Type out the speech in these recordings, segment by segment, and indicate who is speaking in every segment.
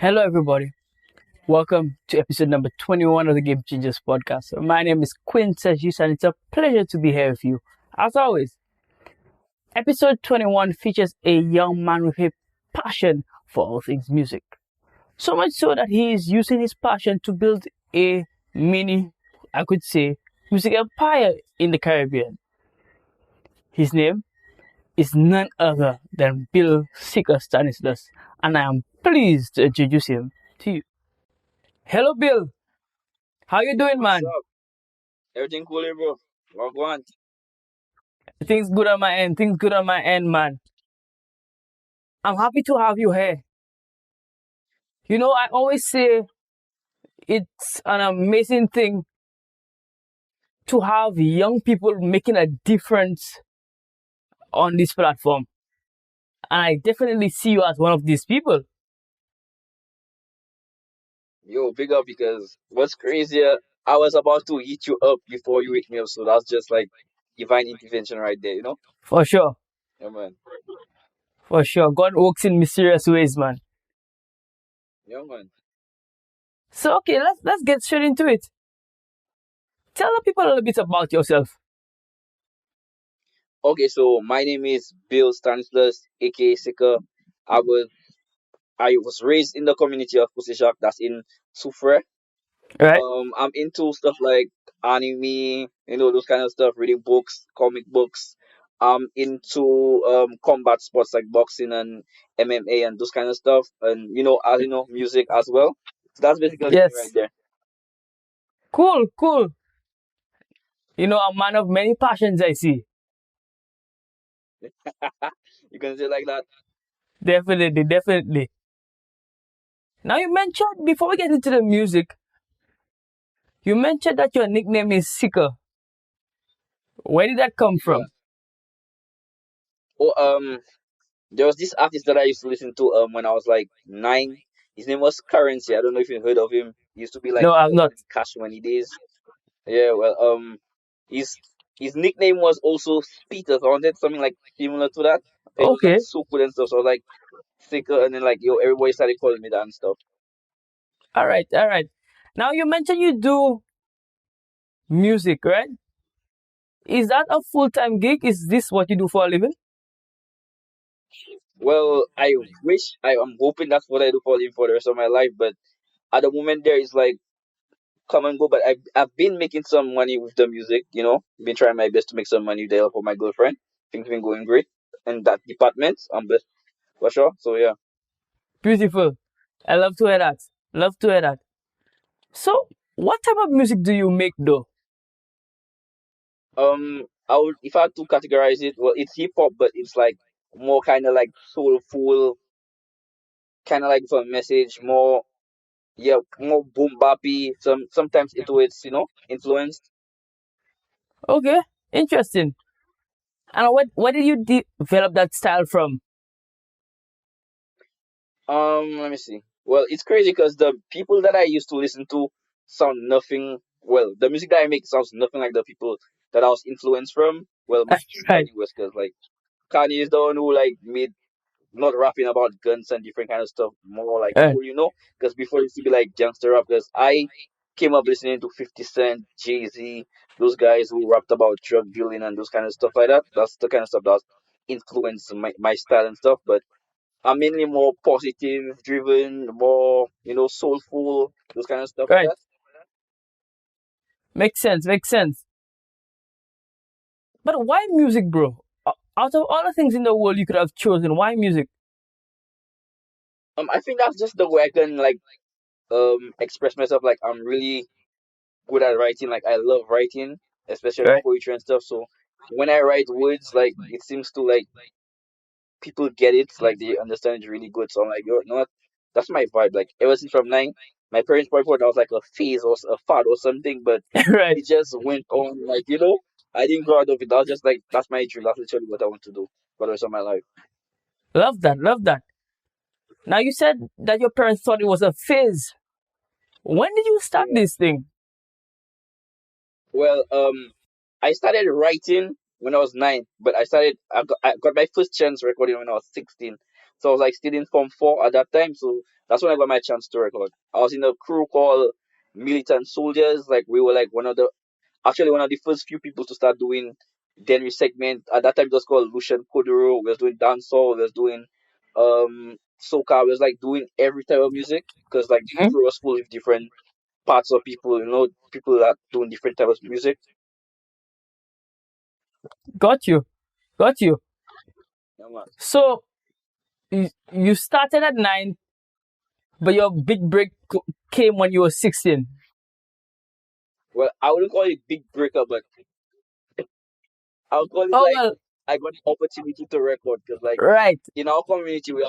Speaker 1: Hello, everybody. Welcome to episode number 21 of the Game Changers podcast. My name is Quinn, and it's a pleasure to be here with you. As always, episode 21 features a young man with a passion for all things music. So much so that he is using his passion to build a mini, I could say, music empire in the Caribbean. His name is none other than Bill Seeker Stanislas, and I am pleased to introduce him to you. Hello, Bill. How you doing, man?
Speaker 2: What's up? Everything cool here, bro? What go on?
Speaker 1: Things good on my end. Things good on my end, man. I'm happy to have you here. You know, I always say it's an amazing thing to have young people making a difference on this platform. And I definitely see you as one of these people.
Speaker 2: Yo, big up because what's crazier, I was about to eat you up before you wake me up, so that's just like divine intervention right there, you know?
Speaker 1: For sure.
Speaker 2: Yeah, man.
Speaker 1: For sure. God works in mysterious ways, man.
Speaker 2: Yeah, man.
Speaker 1: So okay, let's get straight into it. Tell the people a little bit about yourself.
Speaker 2: Okay, so my name is Bill Stanislas, aka Sicker. I was I was raised in the community of Pusishak, that's in Soufre.
Speaker 1: Right?
Speaker 2: I'm into stuff like anime, those kind of stuff, reading books, comic books. I'm into combat sports like boxing and MMA and those kind of stuff, and as you know, music as well. So that's basically me right
Speaker 1: Yes.
Speaker 2: there.
Speaker 1: Cool, cool. You know, a man of many passions, I see.
Speaker 2: You can say it like that.
Speaker 1: Definitely, definitely. Now you mentioned, before we get into the music, you mentioned that your nickname is Seeker. Where did that come
Speaker 2: Yeah.
Speaker 1: from?
Speaker 2: Oh, there was this artist that I used to listen to when I was like 9. His name was Currency. I don't know if you heard of him. He used to be like
Speaker 1: No, I'm not.
Speaker 2: in Cash Money days. Yeah, well, his his nickname was also Peter, so I wanted something like similar to that. It was like
Speaker 1: Okay.
Speaker 2: so cool and stuff. So I was like sicker, and then like everybody started calling me that and stuff.
Speaker 1: All right, all right. Now you mentioned you do music, right? Is that a full-time gig? Is this what you do for a living?
Speaker 2: Well, I'm hoping that's what I do for the rest of my life. But at the moment, there is like come and go. But I've been making some money with the music. Been trying my best to make some money there for my girlfriend. Things been going great in that department. I'm blessed for sure. So yeah.
Speaker 1: Beautiful. I love to hear that. Love to hear that. So, what type of music do you make though?
Speaker 2: I would if I had to categorize it, well, it's hip hop, but it's like more kind of like soulful, kind of like for a message, more yeah, more boom bappy. Sometimes it's influenced.
Speaker 1: Okay, interesting. And where did you develop that style from?
Speaker 2: Let me see. Well, it's crazy because the people that I used to listen to sound nothing. Well, the music that I make sounds nothing like the people that I was influenced from. Well, mostly
Speaker 1: Right,
Speaker 2: Kanye West, because like Kanye is the one who like made not rapping about guns and different kind of stuff, more like
Speaker 1: right,
Speaker 2: cool. Because before it used to be like gangster rap. Because I came up listening to 50 Cent, Jay-Z, those guys who rapped about drug dealing and those kind of stuff like that. That's the kind of stuff that influenced my style and stuff. But I'm mainly more positive driven, more soulful, those kind of stuff like
Speaker 1: right.
Speaker 2: that.
Speaker 1: Makes sense. Makes sense. But why music, bro? Out of all the things in the world you could have chosen, why music?
Speaker 2: I think that's just the way I can like express myself. Like I'm really good at writing. Like I love writing, especially
Speaker 1: Right.
Speaker 2: poetry and stuff. So when I write words, like it seems to like people get it, like they understand it really good. So I'm like, you know what? That's my vibe. Like ever since from 9, my parents probably thought that was like a phase or a fad or something, but
Speaker 1: Right.
Speaker 2: it just went on. Like I didn't grow out of it. I was just like, that's my dream. That's literally what I want to do for the rest of my life.
Speaker 1: Love that. Love that. Now you said that your parents thought it was a phase. When did you start
Speaker 2: Yeah.
Speaker 1: this thing?
Speaker 2: Well, I started writing when I was 9, but I got my first chance recording when I was 16. So I was like still in Form 4 at that time. So that's when I got my chance to record. I was in a crew called Militant Soldiers. Like we were like one of the first few people to start doing Denry segment. At that time it was called Lucian Kodoro. We was doing dancehall, we was doing soca, we was like doing every type of music because like the
Speaker 1: Mhm.
Speaker 2: crew was full of different parts of people, people that doing different types of music.
Speaker 1: Got you. Got you.
Speaker 2: Yeah, man.
Speaker 1: So you started at 9, but your big break came when you were 16.
Speaker 2: Well, I wouldn't call it big breaker, but I would call it
Speaker 1: Oh
Speaker 2: like
Speaker 1: well,
Speaker 2: I got the opportunity to record because like
Speaker 1: right.
Speaker 2: in our community we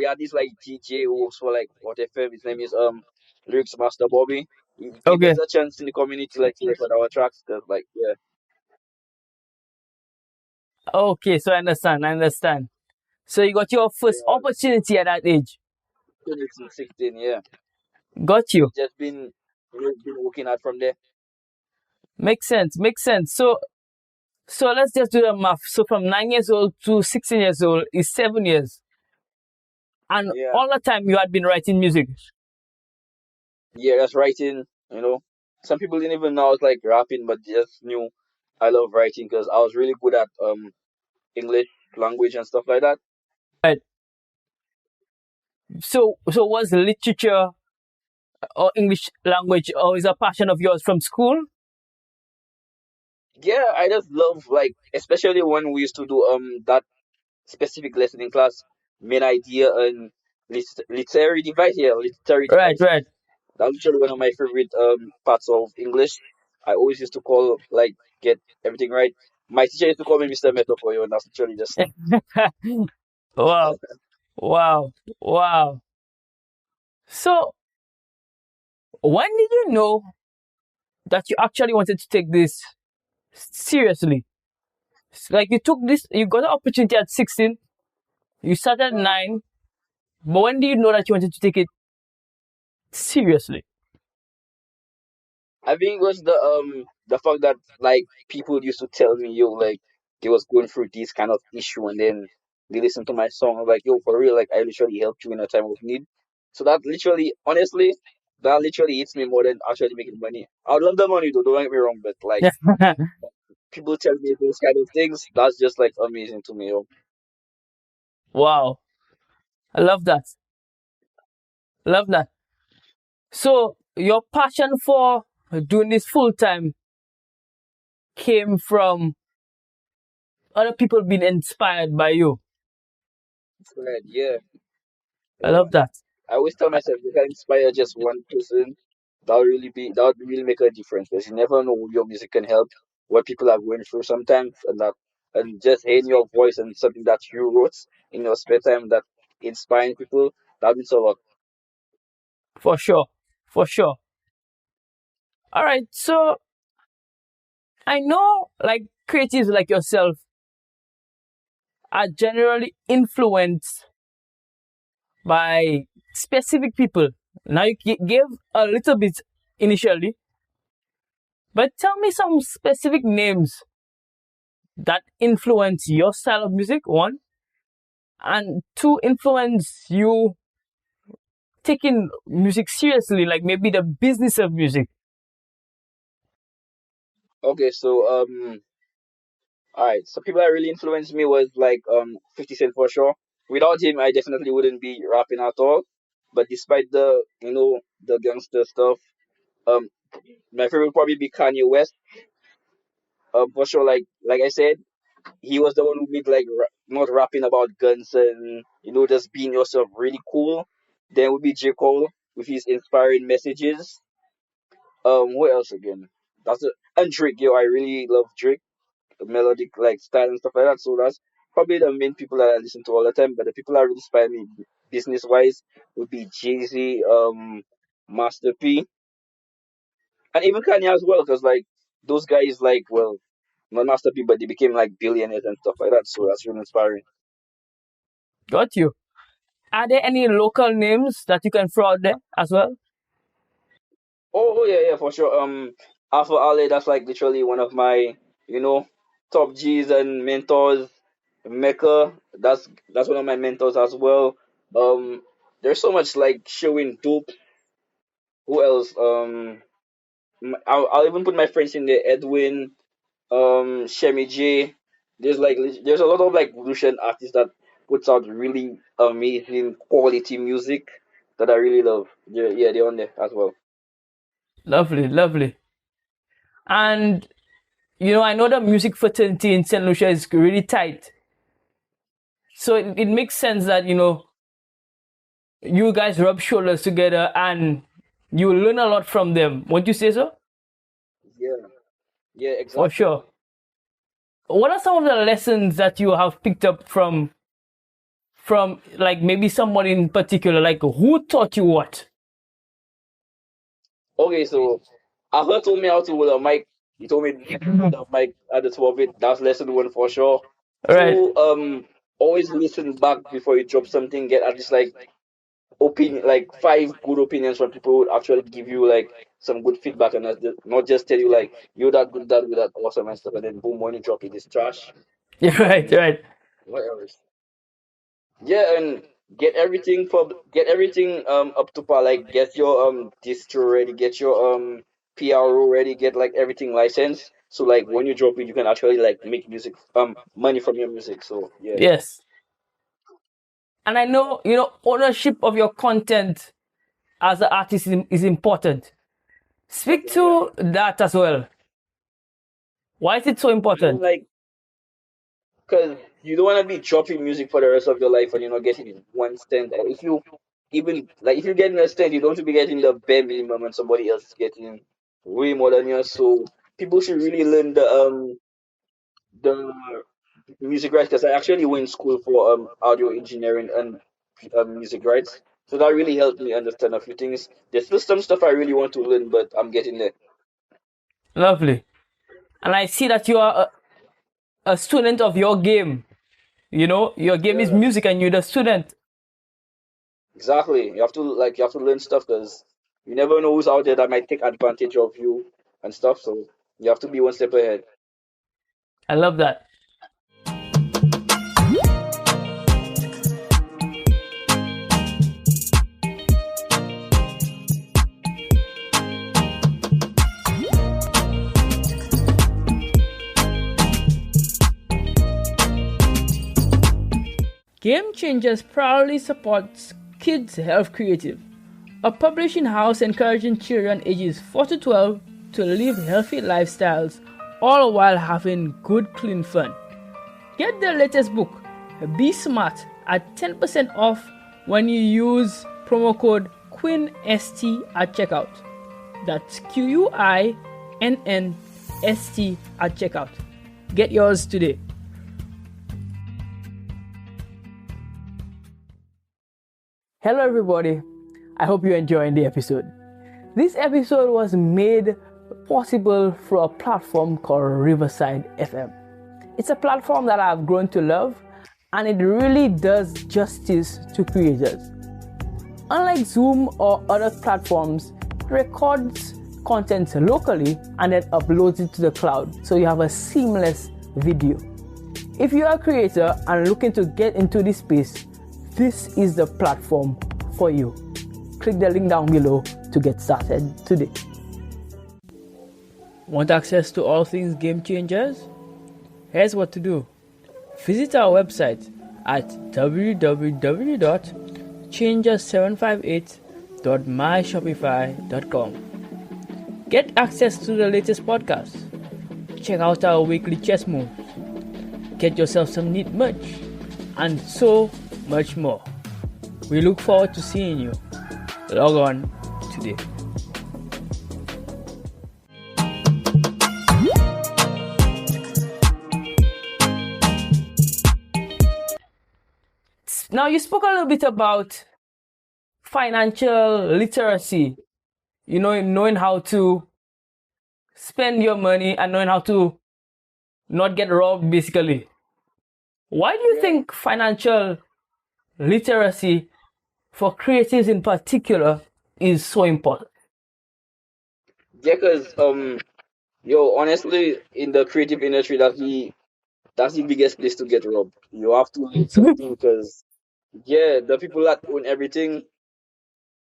Speaker 2: have this like DJ who works for like what FM. His name is Lyrics Master Bobby. He gave
Speaker 1: Okay.
Speaker 2: us a chance in the community like to record our tracks because like yeah,
Speaker 1: Okay, so I understand. I understand. So you got your first
Speaker 2: yeah,
Speaker 1: opportunity at that age.
Speaker 2: 2016, yeah.
Speaker 1: Got you.
Speaker 2: Just been working out from there.
Speaker 1: Makes sense. Makes sense. So let's just do the math. So from 9 years old to 16 years old is 7 years, and
Speaker 2: Yeah,
Speaker 1: all the time you had been writing music.
Speaker 2: yeah, that's writing. You know, some people didn't even know I was like rapping, but they just knew I love writing because I was really good at English language and stuff like that.
Speaker 1: Right. So was literature or English language always a passion of yours from school?
Speaker 2: Yeah, I just love like especially when we used to do that specific lesson in class, main idea and literary device. Yeah, literary
Speaker 1: Right.
Speaker 2: device.
Speaker 1: Right.
Speaker 2: That's literally one of my favorite parts of English. I always used to call like get everything right. My teacher used to call me Mr. Metaphor, and that's literally just
Speaker 1: Wow. Wow. Wow. So when did you know that you actually wanted to take this seriously? Like you took this, you got the opportunity at 16, you started at
Speaker 2: uh,
Speaker 1: 9, but when do you know that you wanted to take it seriously?
Speaker 2: I think it was the fact that like people used to tell me yo like they was going through this kind of issue and then they listen to my song. I'm like yo for real like I literally helped you in a time of need. So that literally honestly that literally hits me more than actually making money. I would love the money though, don't get me wrong, but like people tell me those kind of things, that's just like amazing to me. Yo.
Speaker 1: Wow. I love that. Love that. So your passion for doing this full time came from other people being inspired by you.
Speaker 2: Right, yeah,
Speaker 1: I
Speaker 2: yeah.
Speaker 1: love that.
Speaker 2: I always tell myself if I inspire just one person, that would really make a difference because you never know who your music can help, what people are going through sometimes, and just hearing your voice and something that you wrote in your spare time that inspiring people, that means a lot.
Speaker 1: For sure. For sure. All right. So I know like creatives like yourself are generally influenced by specific people. Now you gave a little bit initially, but tell me some specific names that influence your style of music, one, and two, influence you taking music seriously, like maybe the business of music.
Speaker 2: Okay, so all right, so people that really influenced me was like 50 Cent for sure. Without him, I definitely wouldn't be rapping at all. But despite the the gangster stuff, um, my favorite would probably be Kanye West. For sure, like I said, he was the one who made like not rapping about guns and just being yourself really cool. Then would be J Cole with his inspiring messages. What else again? That's it. And Drake, yo, I really love Drake, melodic like style and stuff like that. So that's probably the main people that I listen to all the time. But the people that really inspire me business wise would be Jay Z, Master P, and even Kanye as well. Because like those guys, like well, not Master P, but they became like billionaires and stuff like that. So that's really inspiring.
Speaker 1: Got you. Are there any local names that you can throw out there as well?
Speaker 2: Oh yeah, yeah, for sure. Alpha Ale, that's like literally one of my, you know. top G's and mentors. Mecca, that's one of my mentors as well. There's so much like showing dope. Who else? I'll even put my friends in there. Edwin, Shemi J. There's a lot of like Lucian artists that puts out really amazing quality music that I really love. Yeah, they're on there as well.
Speaker 1: Lovely, lovely. And I know the music fraternity in St. Lucia is really tight. So it makes sense that, you guys rub shoulders together and you learn a lot from them. Won't you say so?
Speaker 2: Yeah, yeah,
Speaker 1: For
Speaker 2: exactly.
Speaker 1: sure. What are some of the lessons that you have picked up from like maybe someone in particular? Like who taught you what?
Speaker 2: Okay, so Ahmed told me how to hold a mic. He told me the mic at the top of it. That's lesson one for sure.
Speaker 1: Right.
Speaker 2: Two, always listen back before you drop something. Get at least like opinion, like five good opinions from people who actually give you like some good feedback and not just tell you like you're that good, that good, that awesome and stuff, and then boom, when you drop it, it's trash.
Speaker 1: Yeah, right, right.
Speaker 2: What else? Yeah, and get everything up to par. Like get your distro ready, get your PRO ready, get like everything licensed. So like when you drop it, you can actually like make music money from your music. So yeah,
Speaker 1: Yes. And I know, ownership of your content as an artist is important. Speak
Speaker 2: definitely. Yeah.
Speaker 1: to that as well. Why is it so important?
Speaker 2: Like because you don't want to be dropping music for the rest of your life and you're not getting 1 cent. And if you even like if you're getting a cent, you don't want to be getting the bare minimum and somebody else is getting way more than you. So people should really learn the music rights because I actually went in school for audio engineering and music rights. So that really helped me understand a few things. There's still some stuff I really want to learn, but I'm getting there.
Speaker 1: Lovely. And I see that you are a student of your game. Your game is
Speaker 2: Yeah,
Speaker 1: music and you're the student.
Speaker 2: exactly. You have to learn stuff because you never know who's out there that might take advantage of you and stuff. So you have to be one step ahead.
Speaker 1: I love that. Game Changers proudly supports Kids Health Creative, a publishing house encouraging children ages 4 to 12 to live healthy lifestyles, all while having good, clean fun. Get their latest book, Be Smart, at 10% off when you use promo code QuinnST at checkout. That's QUINNST at checkout. Get yours today. Hello, everybody. I hope you're enjoying the episode. This episode was made possible through a platform called Riverside FM. It's a platform that I've grown to love, and it really does justice to creators. Unlike Zoom or other platforms, it records content locally and then uploads it to the cloud, so you have a seamless video. If you are a creator and looking to get into this space, this is the platform for you. Click the link down below to get started today. Want access to all things Game Changers? Here's what to do. Visit our website at www.changers758.myshopify.com. Get access to the latest podcasts. Check out our weekly chess moves. Get yourself some neat merch, and so much more. We look forward to seeing you. Log on today. Now, you spoke a little bit about financial literacy, knowing how to spend your money and knowing how to not get robbed, basically. Why do you think financial literacy for creatives in particular is so important?
Speaker 2: Yeah, because Yo, honestly, in the creative industry, that's the biggest place to get robbed. You have to learn something because yeah, the people that own everything,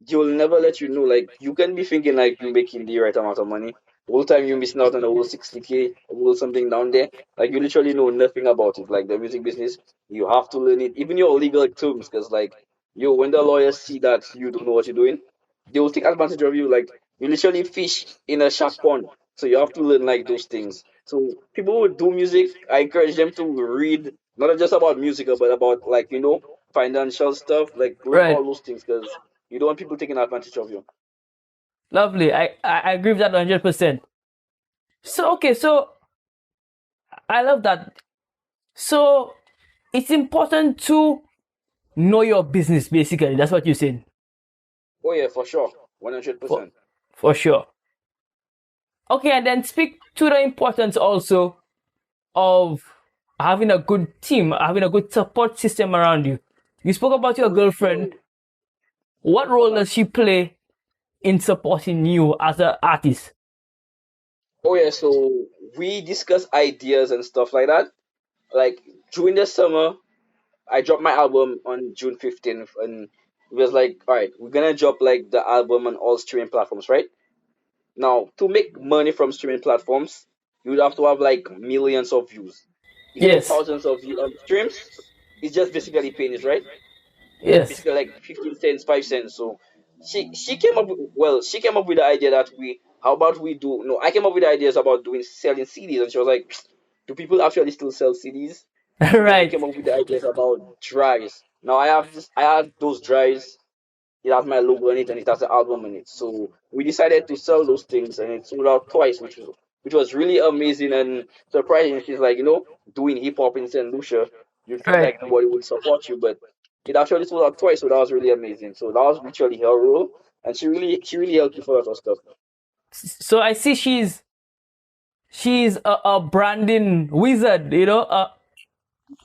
Speaker 2: you'll never let you know. Like you can be thinking like you're making the right amount of money. The whole time you're missing out on the whole 60K, whole something down there. Like you literally know nothing about it. Like the music business, you have to learn it. Even your legal terms, because like yo, when the lawyers see that you don't know what you're doing, they will take advantage of you. Like you literally fish in a shark pond. So you have to learn like those things. So people who do music, I encourage them to read not just about music, but about like financial stuff. Like read
Speaker 1: Right.
Speaker 2: all those things because you don't want people taking advantage of you.
Speaker 1: Lovely. I agree with that 100%. So okay, so I love that. So it's important to know your business basically. That's what you're saying.
Speaker 2: Oh yeah, for sure, one hundred
Speaker 1: For
Speaker 2: percent.
Speaker 1: for sure. Okay, and then speak to the importance also of having a good team, having a good support system around you. You spoke about your girlfriend. What role does she play in supporting you as an artist?
Speaker 2: Oh yeah, so we discuss ideas and stuff like that. Like during the summer, I dropped my album on June 15th, and it was like, all right, we're gonna drop like the album on all streaming platforms, right? Now, to make money from streaming platforms, you would have to have like millions of views. Getting
Speaker 1: Yes.
Speaker 2: thousands of streams is just basically pennies, right?
Speaker 1: Yes.
Speaker 2: Basically like 15 cents, 5 cents. So she came up with, well, she came up with the idea that we how about we do no, I came up with the ideas about doing selling CDs, and she was like, do people actually still sell CDs? So then we
Speaker 1: Right.
Speaker 2: came up with the ideas about drives. Now I have those drives, it has my logo on it and it has the album on it. So we decided to sell those things and it sold out twice, which was really amazing and surprising. She's like, doing hip hop in St. Lucia, you'd think
Speaker 1: Right.
Speaker 2: like nobody would support you, but it actually sold out twice, so that was really amazing. So that was literally her role, and she really helped me for a lot of stuff.
Speaker 1: So I see she's a branding wizard, a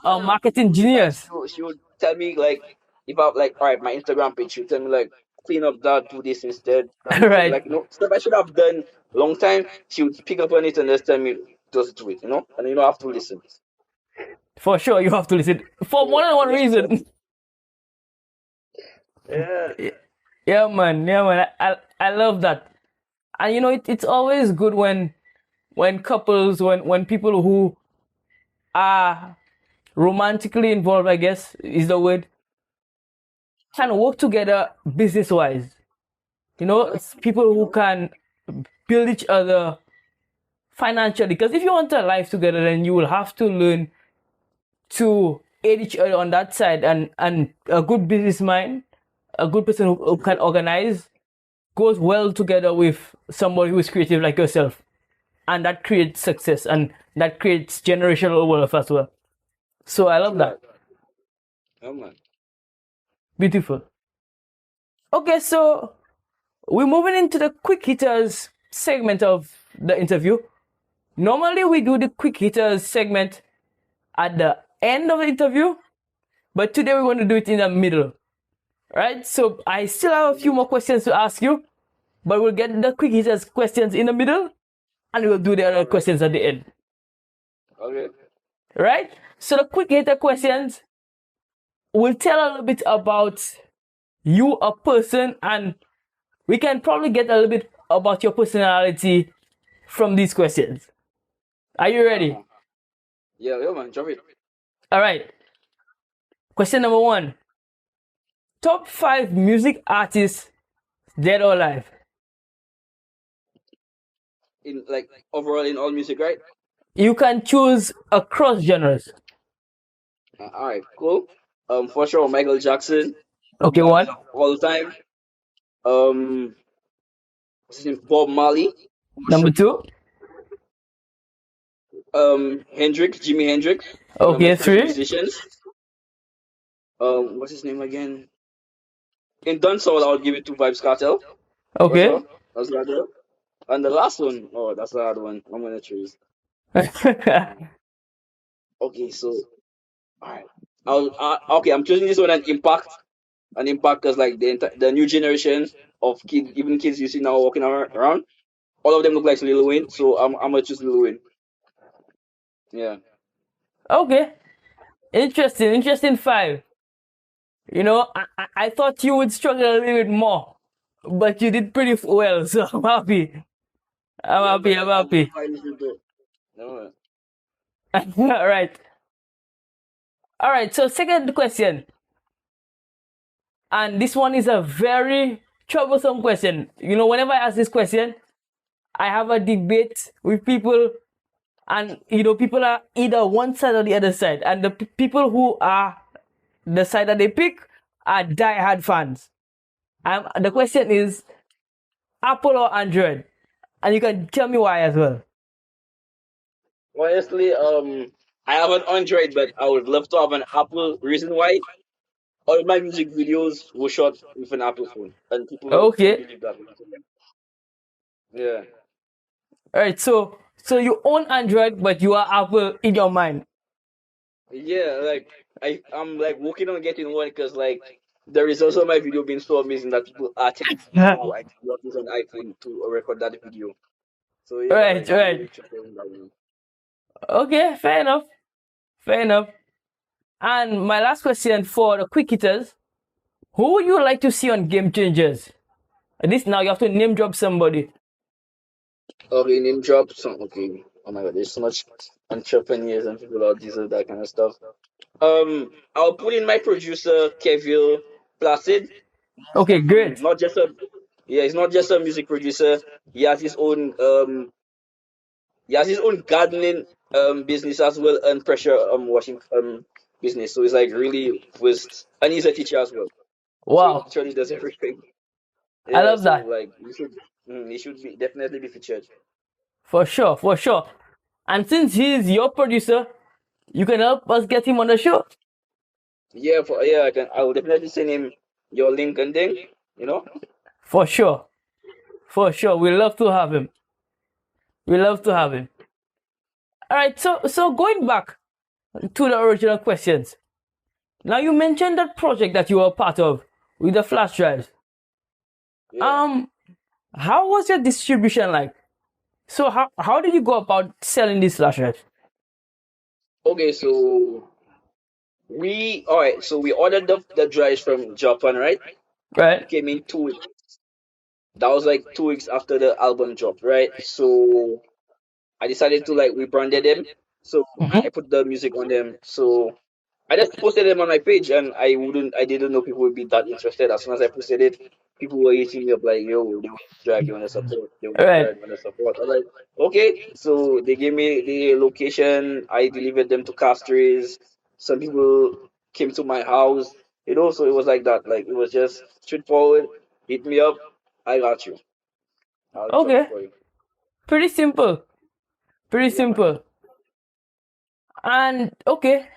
Speaker 2: Yeah,
Speaker 1: marketing
Speaker 2: like
Speaker 1: genius.
Speaker 2: she would tell me like if I like all right, my Instagram page, she would tell me like clean up that, do this instead. And she
Speaker 1: Right.
Speaker 2: like stuff I should have done long time. She would pick up on it and just tell me just do it, and you don't have to listen.
Speaker 1: For sure, you have to listen for more
Speaker 2: So
Speaker 1: than one
Speaker 2: yeah,
Speaker 1: reason.
Speaker 2: yeah,
Speaker 1: Yeah, man. Yeah, man. I love that. And it's always good when couples, when people who are romantically involved, I guess is the word, can work together business wise.
Speaker 2: yeah,
Speaker 1: It's people who can build each other financially. Because if you want a life together, then you will have to learn to aid each other on that side. And a good business mind, a good person who can organize, goes well together with somebody who is creative like yourself. And that creates success and that creates generational wealth as well. So I love
Speaker 2: true
Speaker 1: that.
Speaker 2: that. Yeah, man.
Speaker 1: Beautiful. Okay, so we're moving into the quick hitters segment of the interview. Normally, we do the quick hitters segment at the end of the interview, but today we're going to do it in the middle. Right? So I still have a few more questions to ask you, but we'll get the quick hitters questions in the middle and we'll do the other
Speaker 2: All right.
Speaker 1: questions at the end.
Speaker 2: Okay.
Speaker 1: Right? So the quick hitter questions will tell a little bit about you, a person, and we can probably get a little bit about your personality from these questions. Are you
Speaker 2: Uh
Speaker 1: ready?
Speaker 2: huh. Yeah, yeah, man. Drop it.
Speaker 1: All right. Question number one. Top five music artists, dead or alive.
Speaker 2: In like overall in all music, right?
Speaker 1: You can choose across genres.
Speaker 2: All right, cool. For sure, Michael Jackson,
Speaker 1: Okay, one.
Speaker 2: all the time. What's his name? Bob Marley.
Speaker 1: Number two.
Speaker 2: Hendrix, Jimi Hendrix, one of my
Speaker 1: Okay,
Speaker 2: favorite
Speaker 1: three.
Speaker 2: musicians. What's his name again? In dancehall, I would give it to Vibes Cartel for
Speaker 1: Okay.
Speaker 2: sure. That's the other. And the last one, oh, that's the hard one. I'm gonna choose. Okay, so all right. Okay, I'm choosing this one an impact because like the new generation of kids, even kids you see now walking around. All of them look like Lil Wayne, so I'm gonna choose Lil Wayne. Yeah.
Speaker 1: Okay, interesting five. I thought you would struggle a little bit more, but you did pretty well, so I'm happy. I'm
Speaker 2: Yeah,
Speaker 1: happy.
Speaker 2: man.
Speaker 1: I'm
Speaker 2: I'm
Speaker 1: happy.
Speaker 2: fine with it though. No,
Speaker 1: All right. All right. So second question, and this one is a very troublesome question. Whenever I ask this question, I have a debate with people, and people are either one side or the other side, and the people who are the side that they pick are die-hard fans. The question is Apple or Android, and you can tell me why as well.
Speaker 2: honestly, I have an Android, but I would love to have an Apple. Reason why? All my music videos were shot with an Apple phone, and people don't
Speaker 1: Okay.
Speaker 2: believe that. Yeah.
Speaker 1: All right. So you own Android, but you are Apple in your mind.
Speaker 2: Yeah, like I'm like working on getting one because like the results of my video being so amazing that people are texting me, so I got this on iPhone to record that video. So yeah,
Speaker 1: Right.
Speaker 2: like I'm really
Speaker 1: Right.
Speaker 2: interested in that one.
Speaker 1: Okay. Fair enough. Fair enough. And my last question for the quick hitters: who would you like to see on Game Changers? This now you have to name drop somebody.
Speaker 2: Okay, name drop. So okay. Oh my god, there's so much entrepreneurs and people out there that kind of stuff. I'll put in my producer Kevin Placid.
Speaker 1: Okay. Great.
Speaker 2: Not just a Yeah, he's not just a music producer. He has his own gardening business as well and pressure washing business. So he's like really was and he's a teacher as well. So he
Speaker 1: Wow.
Speaker 2: literally does everything.
Speaker 1: I
Speaker 2: Yeah,
Speaker 1: love
Speaker 2: so
Speaker 1: that.
Speaker 2: like he should be definitely be featured.
Speaker 1: For sure. For sure. And since he's your producer, you can help us get him on the show.
Speaker 2: I will definitely send him your link and thing, you know?
Speaker 1: For sure. For sure. We love to have him. We love to have him. All right. So going back to the original questions. Now you mentioned that project that you were part of with the flash drives.
Speaker 2: Yeah.
Speaker 1: Um, how was your distribution like? So how did you go about selling these flash drives?
Speaker 2: Okay, so we ordered the drives from Japan, right?
Speaker 1: Right.
Speaker 2: It came in 2 weeks. That was like 2 weeks after the album dropped, right? So I decided to like rebranded them. So I put the music on them. So I just posted them on my page, and I didn't know people would be that interested. As soon as I posted it, people were hitting me up like, "Yo, they want to drive, they want to support, they want to
Speaker 1: Right.
Speaker 2: drive, they want to support." I was like, "Okay." So they gave me the location. I delivered them to Castries. Some people came to my house. So it was like that. Like it was just straightforward. Hit me up. I got you. I'll drop it
Speaker 1: Okay.
Speaker 2: for you.
Speaker 1: Pretty simple. Pretty
Speaker 2: Yeah, man.
Speaker 1: simple. And okay.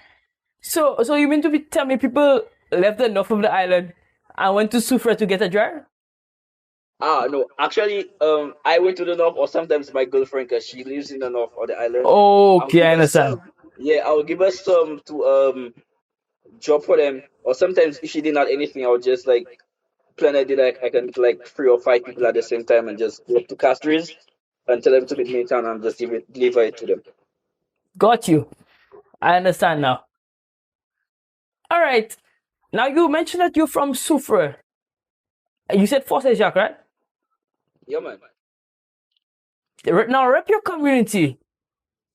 Speaker 1: So you mean to tell me people left the north of the island and went to Sufra to get a drive?
Speaker 2: No, actually, I went to the north, or sometimes my girlfriend, cause she lives in the north of the island. I'll
Speaker 1: Okay,
Speaker 2: give
Speaker 1: I
Speaker 2: her
Speaker 1: understand.
Speaker 2: some. Yeah, I'll give her some to drop for them. Or sometimes if she didn't have anything, I'll just like plan a day like I can meet like 3 or 5 people at the same time and just go up to Castries and tell them to meet me in town and just deliver it to them.
Speaker 1: Got you. I understand now. All right. Now you mentioned that you're from Soufrière. You said Force Jacques, right?
Speaker 2: Yeah, man.
Speaker 1: Now rep your community.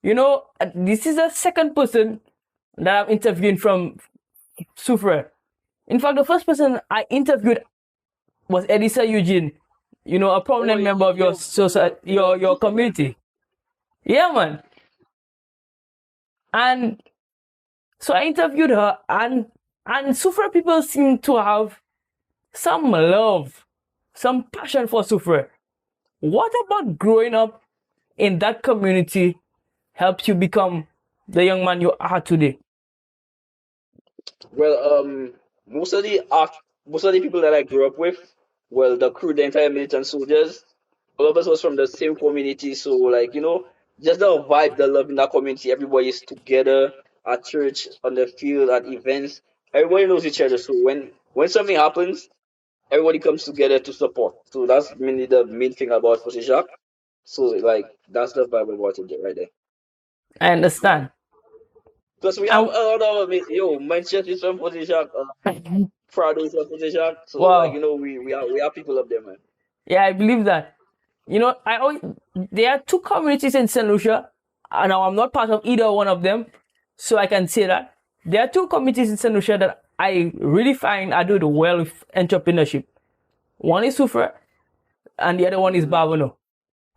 Speaker 1: This is the second person that I'm interviewing from Soufrière. In fact, the first person I interviewed was Elisa Eugene. A
Speaker 2: Oh
Speaker 1: prominent
Speaker 2: yeah,
Speaker 1: member of your society, your
Speaker 2: Elisa, man.
Speaker 1: community. Yeah, man. And so I interviewed her, and Soufrière people seem to have some love, some passion for Soufrière. What about growing up in that community helped you become the young man you are today?
Speaker 2: Well, most of the people that I grew up with, well, the crew, the entire militant soldiers, all of us was from the same community. So, like, just the vibe, the love in that community. Everybody is together at church, on the field, at events. Everybody knows each other. So when something happens, everybody comes together to support. So that's mainly the main thing about Jacques. So like that's the vibe about it right there.
Speaker 1: I understand.
Speaker 2: Because we have a
Speaker 1: And
Speaker 2: lot of Manchester is from position, Prado is from position. So like
Speaker 1: wow,
Speaker 2: we are people up there, man.
Speaker 1: yeah, I believe that. I always there are two communities in Saint Lucia, and now I'm not part of either one of them, so I can say that there are two communities in Saint Lucia that I really find I do the well with entrepreneurship. One is Sufra, and the other one is
Speaker 2: Mm.
Speaker 1: Bavono.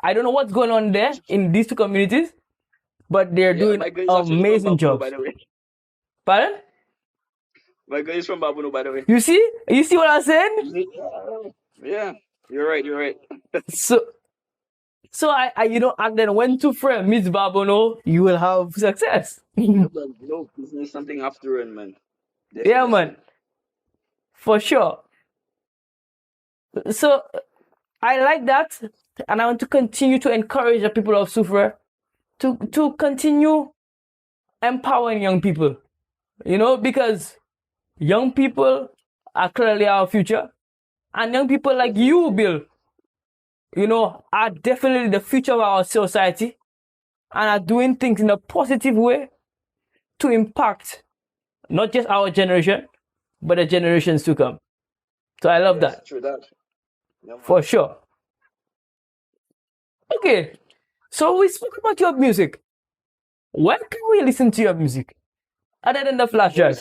Speaker 1: I don't know what's going on there in these two communities, but they're
Speaker 2: Yeah,
Speaker 1: doing
Speaker 2: my girl is actually from
Speaker 1: amazing
Speaker 2: Babuno, by
Speaker 1: jobs.
Speaker 2: the way.
Speaker 1: Pardon?
Speaker 2: My girl is from Babuno, by the way.
Speaker 1: You see? You see what I'm saying?
Speaker 2: Yeah, you're right. You're right.
Speaker 1: So, and then when two friends meet Babono, you will have success.
Speaker 2: Yeah, but business something after run, man.
Speaker 1: Yeah, man,
Speaker 2: Definitely.
Speaker 1: for sure. So I like that, and I want to continue to encourage the people of Sufra to continue empowering young people. Because young people are clearly our future, and young people like you,
Speaker 2: Definitely.
Speaker 1: Bill, are definitely the future of our society, and are doing things in a positive way to impact not just our generation, but the generations to come. So I love
Speaker 2: Yes,
Speaker 1: that
Speaker 2: true that. Yeah, man.
Speaker 1: for sure. Okay, so we spoke about your music. Where can we listen to your music other than the flash
Speaker 2: Okay,
Speaker 1: drive?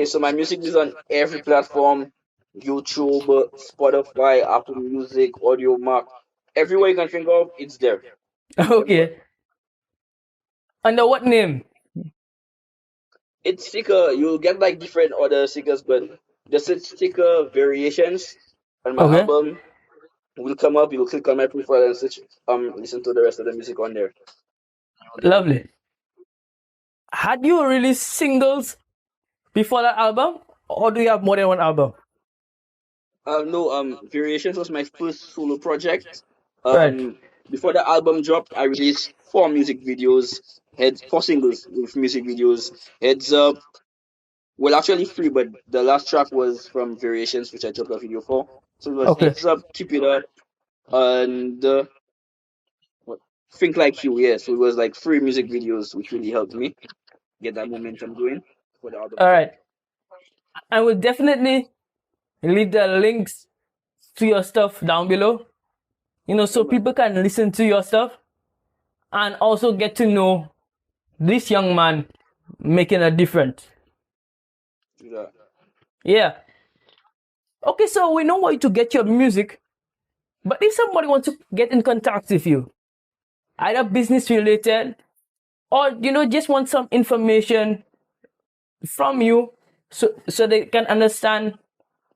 Speaker 2: so my music is on every platform: YouTube, Spotify, Apple Music, Audio Mac, everywhere you can think of, it's there. Everywhere.
Speaker 1: Okay, under what name?
Speaker 2: It's sticker. You'll get like different other stickers, but the sticker variations on my
Speaker 1: Okay,
Speaker 2: album will come up. You'll click on my profile and listen to the rest of the music on there. On the album.
Speaker 1: lovely. Had you released singles before that album, or do you have more than one album?
Speaker 2: No, Variations was my first solo project.
Speaker 1: Right.
Speaker 2: Before the album dropped, I released four singles with music videos. Heads Up, well, actually three, but the last track was from Variations, which I took a video for. So it was
Speaker 1: Okay.
Speaker 2: Heads Up, Keep It Up, and what, Think Like You. Yeah, so it was like three music videos, which really helped me get that momentum going for the album
Speaker 1: All
Speaker 2: drop.
Speaker 1: right. I will definitely leave the links to your stuff down below,
Speaker 2: Yeah,
Speaker 1: so
Speaker 2: man.
Speaker 1: people can listen to your stuff and also get to know this young man making a difference.
Speaker 2: Do that.
Speaker 1: Yeah. Okay, so we know where to get your music, but if somebody wants to get in contact with you, either business related or just want some information from you so they can understand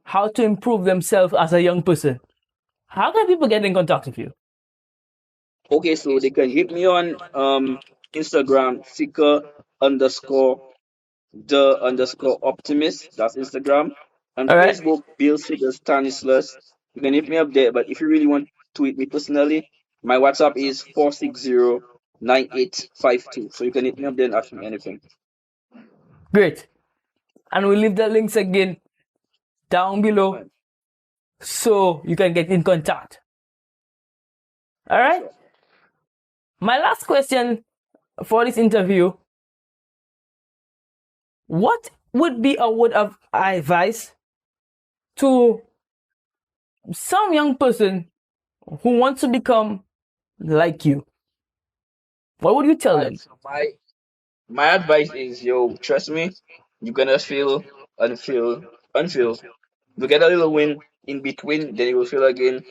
Speaker 1: how to improve themselves as a young person, how can people get in contact with you?
Speaker 2: Okay, so they can hit me on Instagram, seeker underscore the underscore optimist. That's Instagram. On
Speaker 1: All right,
Speaker 2: Facebook, Bill Seeger Stanislas. You can hit me up there. But if you really want to hit me personally, my WhatsApp is 4609852. So you can hit me up there and ask me anything.
Speaker 1: great. And we'll leave the links again down
Speaker 2: Yeah,
Speaker 1: below
Speaker 2: man.
Speaker 1: so you can get in contact. All
Speaker 2: For
Speaker 1: right,
Speaker 2: sure.
Speaker 1: my last question for this interview: what would be a word of advice to some young person who wants to become like you? What would you tell
Speaker 2: Alright,
Speaker 1: them?
Speaker 2: so my advice is, trust me, you're gonna feel unfeel. You get a little win in between, then you will feel again.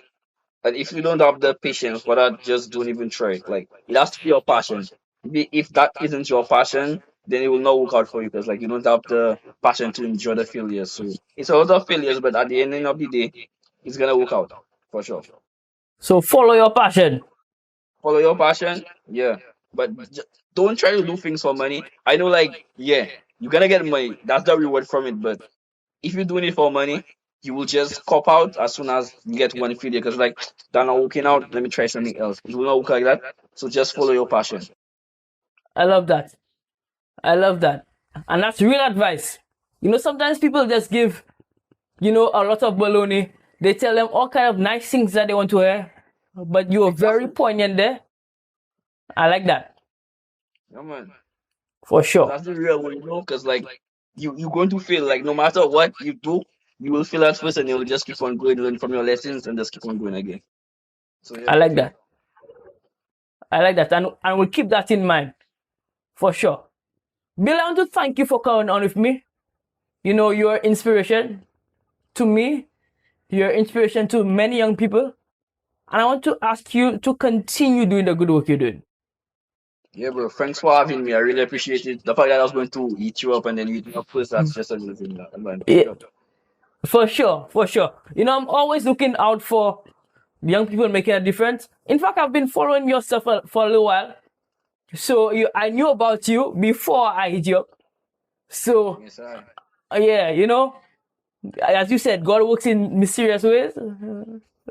Speaker 2: And if you don't have the patience for that, just don't even try. Like it has to be your passion. If that isn't your passion, then it will not work out for you because like you don't have the passion to enjoy the failures. So it's a lot of failures, but at the end of the day, it's gonna work out for sure.
Speaker 1: So follow your passion.
Speaker 2: Follow your passion, yeah, but don't try to do things for money. I know, like, yeah, you're gonna get money. That's the reward from it. But if you're doing it for money, you will just cop out as soon as you get one failure because like that not working out. Let me try something else. It will not work like that. So just follow your passion.
Speaker 1: I love that. I love that. And that's real advice. Sometimes people just give, a lot of baloney. They tell them all kind of nice things that they want to hear. but you were very
Speaker 2: Exactly.
Speaker 1: poignant there. I like that
Speaker 2: Yeah, man.
Speaker 1: for
Speaker 2: 'Cause
Speaker 1: sure.
Speaker 2: that's the real way, Because like you're going to feel like no matter what you do, you will feel at first, and you'll just keep on going, learn from your lessons, and just keep on going again. So yeah,
Speaker 1: I
Speaker 2: I
Speaker 1: like
Speaker 2: feel
Speaker 1: that. I like that, and we'll keep that in mind for sure. Bill, I want to thank you for coming on with me. You know, you're inspiration to me. You're inspiration to many young people. And I want to ask you to continue doing the good work you're doing.
Speaker 2: yeah, bro. Thanks for having me. I really appreciate it. The fact that I was going to eat you up and then you eat me up first, that's just amazing, man. Keep
Speaker 1: Yeah,
Speaker 2: it up.
Speaker 1: for sure, for sure. You know, I'm always looking out for young people making a difference. In fact, I've been following your stuff for a little while. So I knew about you before I hit you up. So
Speaker 2: Yes, I.
Speaker 1: yeah, you know, as you said, God works in mysterious ways.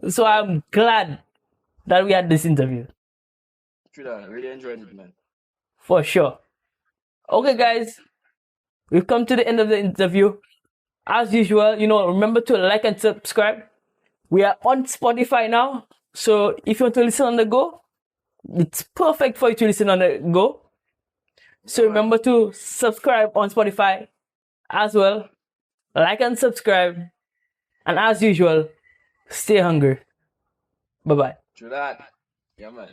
Speaker 1: So
Speaker 2: Yeah,
Speaker 1: I'm glad that we had this interview.
Speaker 2: true that. I really enjoyed it, man.
Speaker 1: For sure.
Speaker 2: Yes,
Speaker 1: Okay,
Speaker 2: sir.
Speaker 1: guys, we've come to the end of the interview. As usual, you know, remember to like and subscribe. We are on Spotify now. So if you want to listen on the go, it's perfect for you to listen on the go. So
Speaker 2: Yeah, man.
Speaker 1: remember to subscribe on Spotify as well. Like and subscribe. And as usual, stay hungry. Bye bye.
Speaker 2: True that. Yeah, man.